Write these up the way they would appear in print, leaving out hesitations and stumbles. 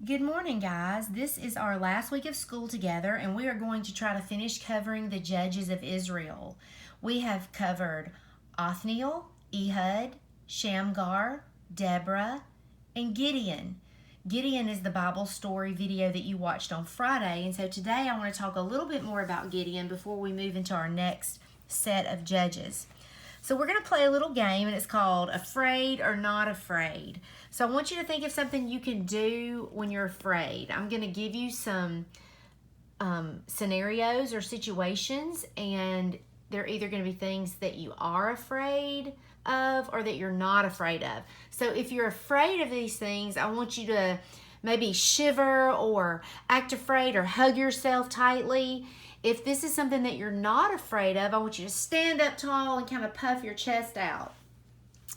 Good morning, guys. This is our last week of school together, and we are going to try to finish covering the judges of Israel. We have covered Othniel, Ehud, Shamgar, Deborah, and Gideon. Gideon is the Bible story video that you watched on Friday, and so today I want to talk a little bit more about Gideon before we move into our next set of judges. So we're going to play a little game, and it's called Afraid or Not Afraid. So I want you to think of something you can do when you're afraid. I'm going to give you some scenarios or situations, and they're either going to be things that you are afraid of or that you're not afraid of. So if you're afraid of these things, I want you to maybe shiver or act afraid or hug yourself tightly. If this is something that you're not afraid of, I want you to stand up tall and kind of puff your chest out.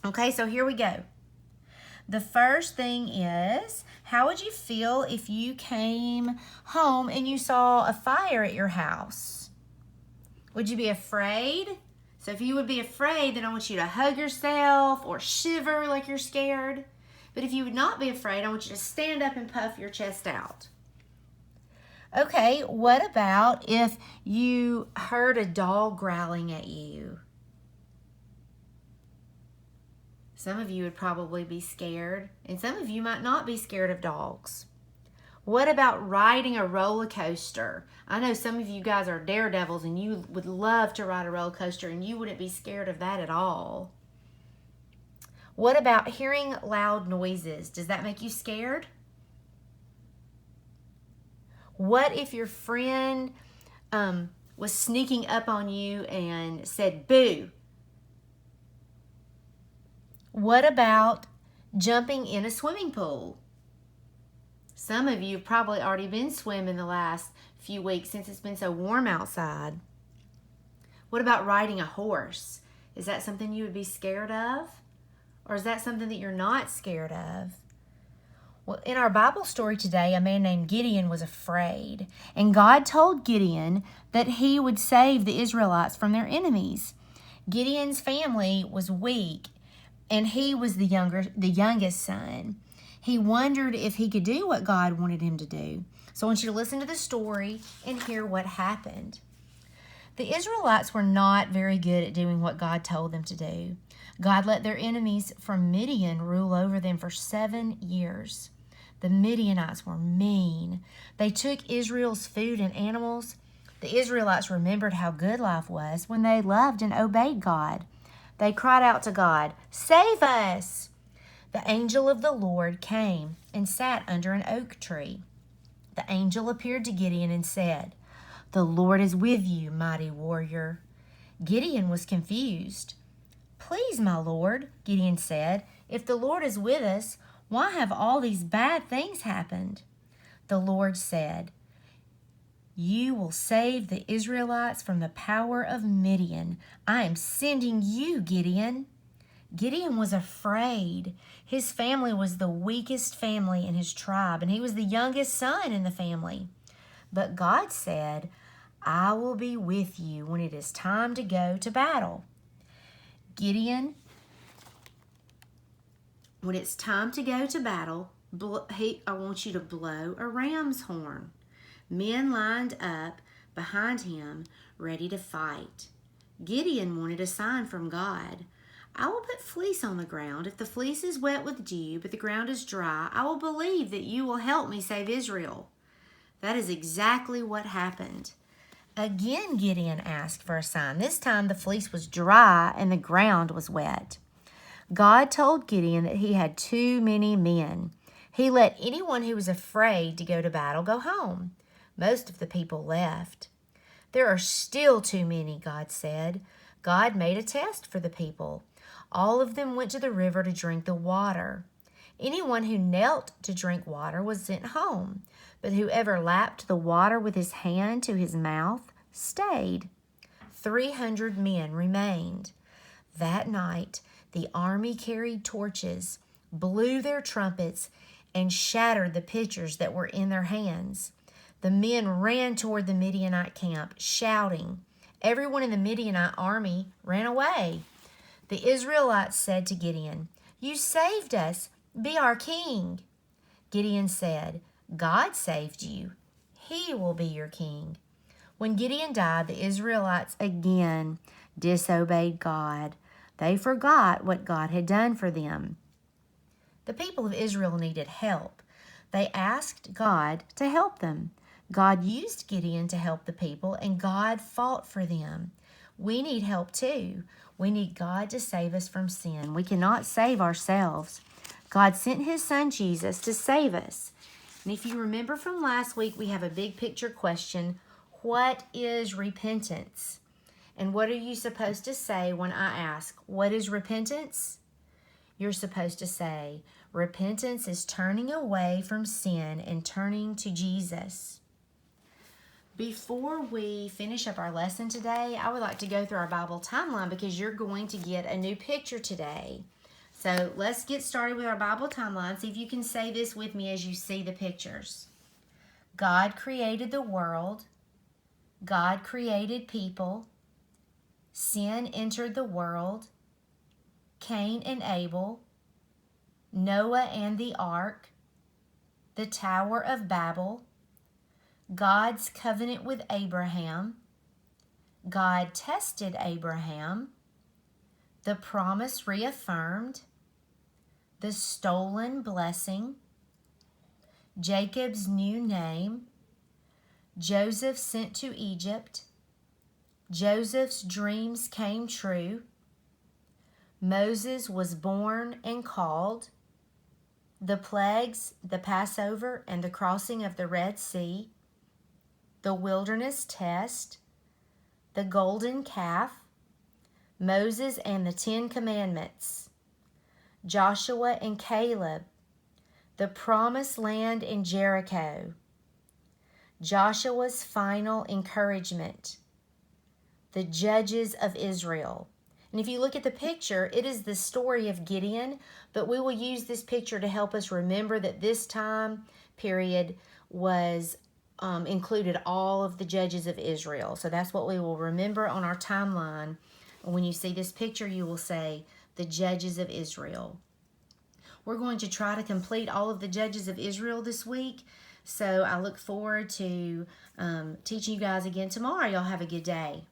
Okay, so here we go. The first thing is, how would you feel if you came home and you saw a fire at your house? Would you be afraid? So if you would be afraid, then I want you to hug yourself or shiver like you're scared. But if you would not be afraid, I want you to stand up and puff your chest out. Okay, what about if you heard a dog growling at you? Some of you would probably be scared, and some of you might not be scared of dogs. What about riding a roller coaster? I know some of you guys are daredevils and you would love to ride a roller coaster and you wouldn't be scared of that at all. What about hearing loud noises? Does that make you scared? What if your friend was sneaking up on you and said, boo? What about jumping in a swimming pool? Some of you have probably already been swimming the last few weeks since it's been so warm outside. What about riding a horse? Is that something you would be scared of? Or is that something that you're not scared of? Well, in our Bible story today, a man named Gideon was afraid, and God told Gideon that he would save the Israelites from their enemies. Gideon's family was weak, and he was the youngest son. He wondered if he could do what God wanted him to do. So I want you to listen to the story and hear what happened. The Israelites were not very good at doing what God told them to do. God let their enemies from Midian rule over them for 7 years. The Midianites were mean. They took Israel's food and animals. The Israelites remembered how good life was when they loved and obeyed God. They cried out to God, "Save us!" The angel of the Lord came and sat under an oak tree. The angel appeared to Gideon and said, "The Lord is with you, mighty warrior." Gideon was confused. "Please, my Lord," Gideon said, "if the Lord is with us, why have all these bad things happened?" The Lord said, "You will save the Israelites from the power of Midian. I am sending you, Gideon." Gideon was afraid. His family was the weakest family in his tribe, and he was the youngest son in the family. But God said, "I will be with you when it is time to go to battle." Gideon, when it's time to go to battle, I want you to blow a ram's horn. Men lined up behind him, ready to fight. Gideon wanted a sign from God. "I will put fleece on the ground. If the fleece is wet with dew, but the ground is dry, I will believe that you will help me save Israel." That is exactly what happened. Again, Gideon asked for a sign. This time the fleece was dry and the ground was wet. God told Gideon that he had too many men. He let anyone who was afraid to go to battle go home. Most of the people left. "There are still too many," God said. God made a test for the people. All of them went to the river to drink the water. Anyone who knelt to drink water was sent home, but whoever lapped the water with his hand to his mouth stayed. 300 men remained. That night, the army carried torches, blew their trumpets, and shattered the pitchers that were in their hands. The men ran toward the Midianite camp, shouting. Everyone in the Midianite army ran away. The Israelites said to Gideon, "You saved us. Be our king." Gideon said, God saved you. He will be your king. When Gideon died, the Israelites again disobeyed God. They forgot what God had done for them. The people of Israel needed help. They asked God to help them. God used Gideon to help the people, and God fought for them. We need help too. We need God to save us from sin. We cannot save ourselves. God sent his son Jesus to save us. And if you remember from last week, we have a big picture question. What is repentance? And what are you supposed to say when I ask, what is repentance? You're supposed to say, repentance is turning away from sin and turning to Jesus. Before we finish up our lesson today, I would like to go through our Bible timeline because you're going to get a new picture today. So let's get started with our Bible timeline. See if you can say this with me as you see the pictures. God created the world. God created people. Sin entered the world. Cain and Abel. Noah and the ark. The Tower of Babel. God's covenant with Abraham. God tested Abraham. The promise reaffirmed. The stolen blessing. Jacob's new name. Joseph sent to Egypt. Joseph's dreams came true. Moses was born and called. The plagues, the Passover, and the crossing of the Red Sea. The wilderness test. The golden calf. Moses and the 10 Commandments. Joshua and Caleb. The promised land in Jericho. Joshua's final encouragement. The judges of Israel. And if you look at the picture, it is the story of Gideon, but we will use this picture to help us remember that this time period was included all of the judges of Israel. So that's what we will remember on our timeline. When you see this picture, you will say, the judges of Israel. We're going to try to complete all of the judges of Israel this week. So I look forward to teaching you guys again tomorrow. Y'all have a good day.